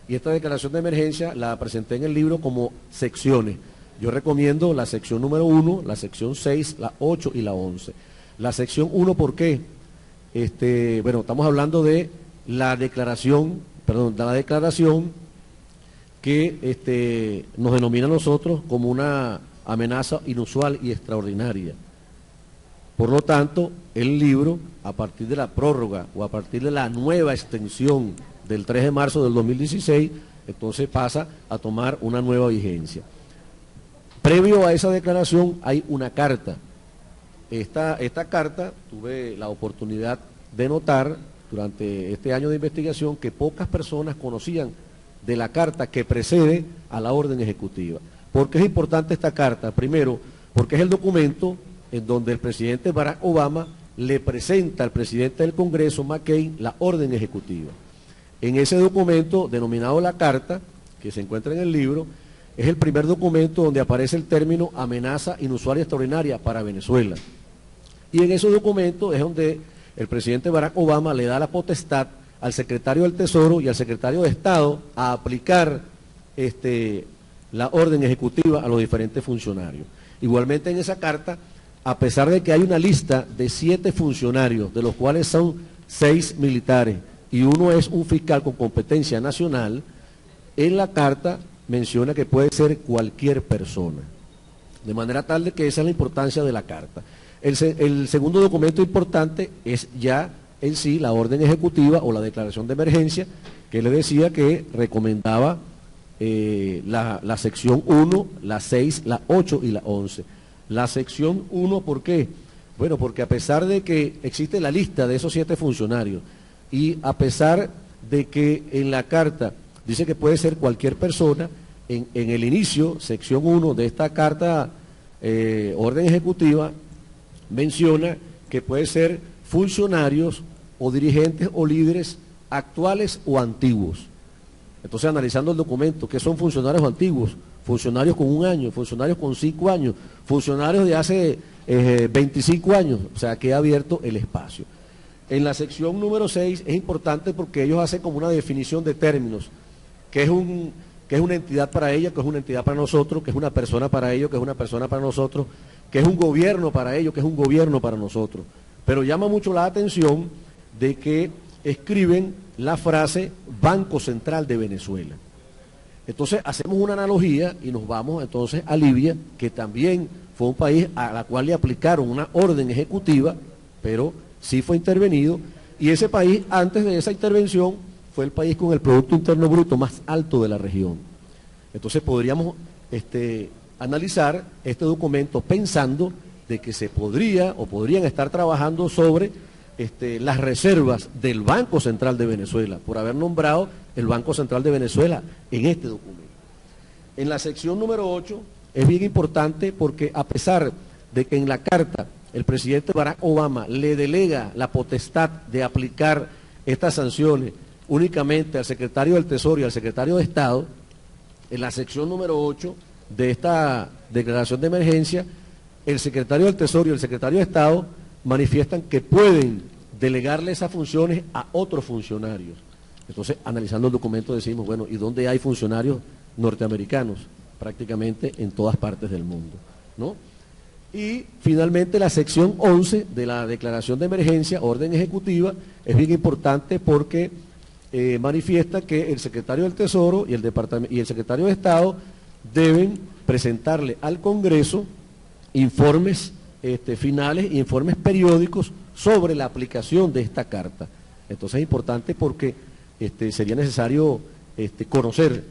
y esta declaración de emergencia la presenté en el libro como secciones. Yo recomiendo la sección número 1, la sección 6, la 8 y la 11. La sección 1, ¿por qué? Bueno, estamos hablando de la declaración, que nos denomina a nosotros como una amenaza inusual y extraordinaria. Por lo tanto, el libro, a partir de la prórroga o a partir de la nueva extensión del 3 de marzo del 2016, entonces pasa a tomar una nueva vigencia. Previo a esa declaración hay una carta. Esta carta tuve la oportunidad de notar durante este año de investigación que pocas personas conocían de la carta que precede a la orden ejecutiva. ¿Por qué es importante esta carta? Primero, porque es el documento en donde el presidente Barack Obama le presenta al presidente del Congreso, McCain, la orden ejecutiva. En ese documento, denominado la carta, que se encuentra en el libro, es el primer documento donde aparece el término amenaza inusual y extraordinaria para Venezuela. Y en ese documento es donde el presidente Barack Obama le da la potestad al secretario del Tesoro y al secretario de Estado a aplicar la orden ejecutiva a los diferentes funcionarios. Igualmente en esa carta, a pesar de que hay una lista de 7 funcionarios, de los cuales son 6 militares y uno es un fiscal con competencia nacional, en la carta menciona que puede ser cualquier persona. De manera tal de que esa es la importancia de la carta. El segundo documento importante es ya en sí la orden ejecutiva o la declaración de emergencia, que le decía que recomendaba la sección 1, la 6, la 8 y la 11. La sección 1, ¿por qué? Bueno, porque a pesar de que existe la lista de esos 7 funcionarios y a pesar de que en la carta dice que puede ser cualquier persona, en el inicio, sección 1 de esta carta, orden ejecutiva, menciona que puede ser funcionarios o dirigentes o líderes actuales o antiguos. Entonces, analizando el documento, ¿qué son funcionarios antiguos? Funcionarios con 1 año, funcionarios con 5 años, funcionarios de hace 25 años, o sea, queda abierto el espacio. En la sección número 6 es importante porque ellos hacen como una definición de términos, que es una entidad para ella, que es una entidad para nosotros, que es una persona para ellos, que es una persona para nosotros, que es un gobierno para ellos, que es un gobierno para nosotros. Pero llama mucho la atención de que escriben la frase Banco Central de Venezuela. Entonces hacemos una analogía y nos vamos entonces a Libia, que también fue un país a la cual le aplicaron una orden ejecutiva, pero sí fue intervenido, y ese país antes de esa intervención fue el país con el Producto Interno Bruto más alto de la región. Entonces podríamos analizar este documento pensando de que se podría o podrían estar trabajando sobre las reservas del Banco Central de Venezuela, por haber nombrado el Banco Central de Venezuela en este documento. En la sección número 8 es bien importante porque a pesar de que en la carta el presidente Barack Obama le delega la potestad de aplicar estas sanciones únicamente al secretario del Tesoro y al secretario de Estado, en la sección número 8 de esta declaración de emergencia, el secretario del Tesoro y el secretario de Estado manifiestan que pueden delegarle esas funciones a otros funcionarios. Entonces, analizando el documento decimos, bueno, ¿y dónde hay funcionarios norteamericanos? Prácticamente en todas partes del mundo, ¿no? Y finalmente la sección 11 de la declaración de emergencia, orden ejecutiva, es bien importante porque manifiesta que el secretario del Tesoro y el secretario de Estado deben presentarle al Congreso informes finales e informes periódicos sobre la aplicación de esta carta. Entonces es importante porque sería necesario conocer,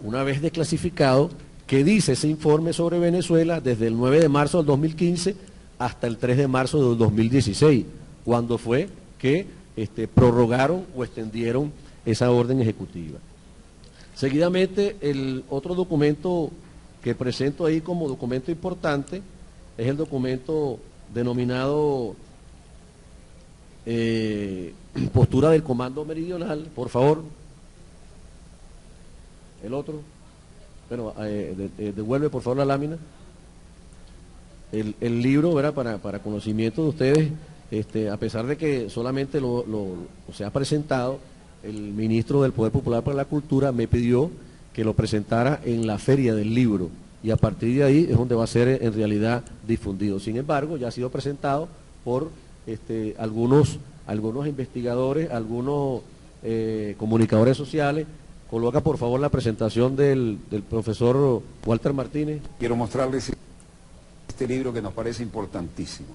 una vez desclasificado, qué dice ese informe sobre Venezuela desde el 9 de marzo del 2015 hasta el 3 de marzo del 2016, cuando fue que prorrogaron o extendieron esa orden ejecutiva. Seguidamente, el otro documento que presento ahí como documento importante es el documento denominado postura del Comando Meridional. Por favor, el otro. Bueno, devuelve por favor la lámina. El libro, ¿verdad? Para conocimiento de ustedes, a pesar de que solamente se ha presentado, el ministro del Poder Popular para la Cultura me pidió que lo presentara en la Feria del Libro, y a partir de ahí es donde va a ser en realidad difundido. Sin embargo, ya ha sido presentado por algunos investigadores, algunos comunicadores sociales. Coloca por favor la presentación del profesor Walter Martínez. Quiero mostrarles este libro que nos parece importantísimo,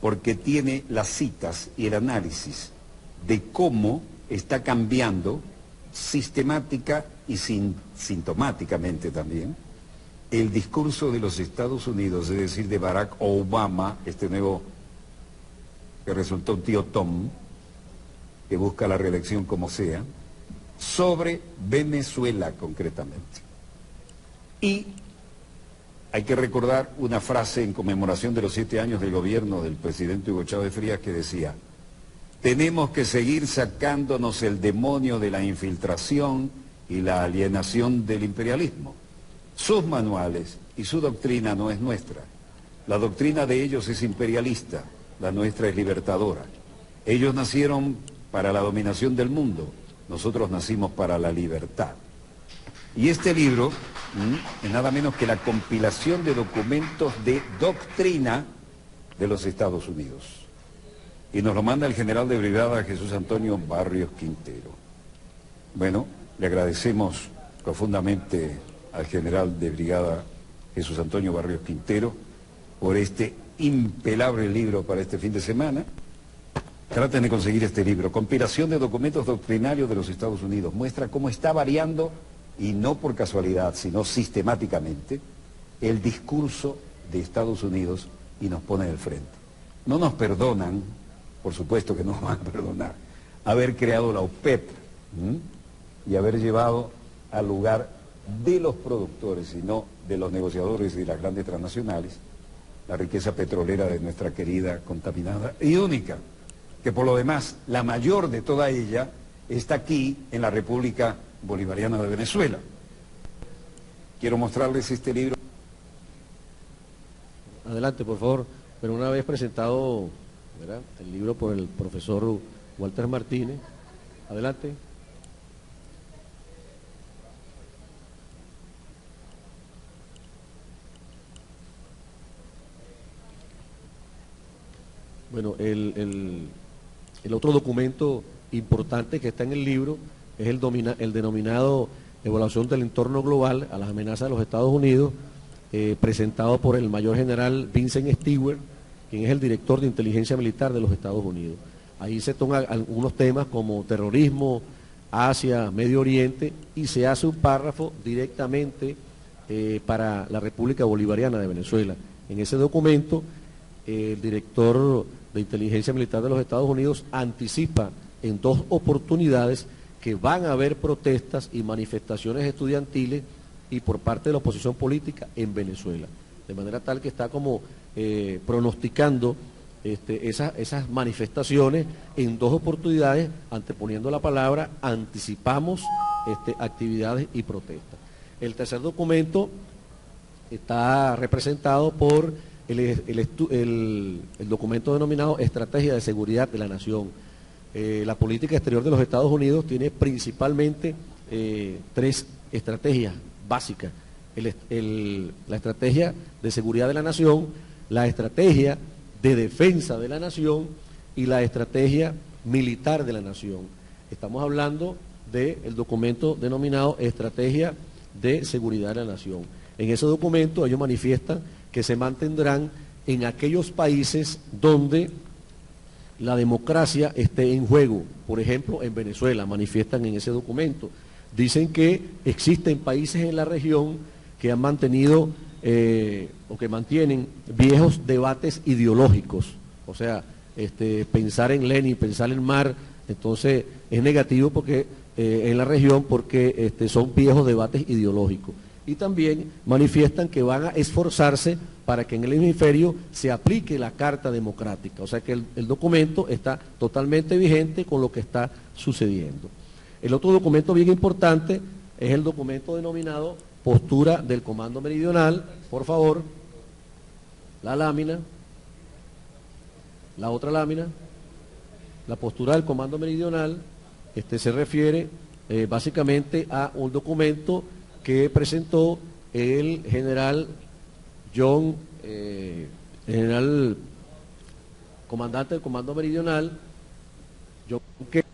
porque tiene las citas y el análisis de cómo está cambiando sistemática y sintomáticamente también el discurso de los Estados Unidos, es decir, de Barack Obama, este nuevo que resultó un tío Tom, que busca la reelección como sea, sobre Venezuela concretamente. Y hay que recordar una frase en conmemoración de los 7 años del gobierno del presidente Hugo Chávez Frías que decía: tenemos que seguir sacándonos el demonio de la infiltración y la alienación del imperialismo. Sus manuales y su doctrina no es nuestra. La doctrina de ellos es imperialista, la nuestra es libertadora. Ellos nacieron para la dominación del mundo, nosotros nacimos para la libertad. Y este libro es nada menos que la compilación de documentos de doctrina de los Estados Unidos. Y nos lo manda el general de brigada Jesús Antonio Barrios Quintero. Bueno, le agradecemos profundamente al general de brigada Jesús Antonio Barrios Quintero por este impelable libro para este fin de semana. Traten de conseguir este libro, Compilación de Documentos Doctrinarios de los Estados Unidos. Muestra cómo está variando, y no por casualidad, sino sistemáticamente, el discurso de Estados Unidos y nos pone del frente. No nos perdonan, por supuesto que no nos van a perdonar, haber creado la OPEP y haber llevado al lugar de los productores y no de los negociadores y de las grandes transnacionales la riqueza petrolera de nuestra querida, contaminada y única, que por lo demás, la mayor de toda ella está aquí en la República Bolivariana de Venezuela. Quiero mostrarles este libro. Adelante, por favor. Pero una vez presentado, ¿verdad?, el libro por el profesor Walter Martínez, adelante. Bueno, el otro documento importante que está en el libro es el denominado Evaluación del Entorno Global a las amenazas de los Estados Unidos, presentado por el mayor general Vincent Stewart, quien es el director de inteligencia militar de los Estados Unidos. Ahí se toman algunos temas como terrorismo, Asia, Medio Oriente, y se hace un párrafo directamente para la República Bolivariana de Venezuela. En ese documento, el director de inteligencia militar de los Estados Unidos anticipa en 2 oportunidades que van a haber protestas y manifestaciones estudiantiles y por parte de la oposición política en Venezuela, de manera tal que está como pronosticando esas manifestaciones en 2 oportunidades, anteponiendo la palabra anticipamos actividades y protestas. El tercer documento está representado por el documento denominado Estrategia de Seguridad de la Nación. La política exterior de los Estados Unidos tiene principalmente 3 estrategias básicas. La estrategia de seguridad de la nación, la estrategia de defensa de la nación y la estrategia militar de la nación. Estamos hablando del documento denominado Estrategia de Seguridad de la Nación. En ese documento ellos manifiestan que se mantendrán en aquellos países donde la democracia esté en juego. Por ejemplo, en Venezuela, manifiestan en ese documento. Dicen que existen países en la región que han mantenido o que mantienen viejos debates ideológicos. O sea, pensar en Lenin, pensar en Marx, entonces es negativo porque en la región porque son viejos debates ideológicos. Y también manifiestan que van a esforzarse para que en el hemisferio se aplique la Carta Democrática. O sea que el documento está totalmente vigente con lo que está sucediendo. El otro documento bien importante es el documento denominado Postura del Comando Meridional. Por favor, la lámina, la otra lámina, la postura del Comando Meridional, se refiere básicamente a un documento que presentó el general John, general comandante del Comando Meridional, John Kelly,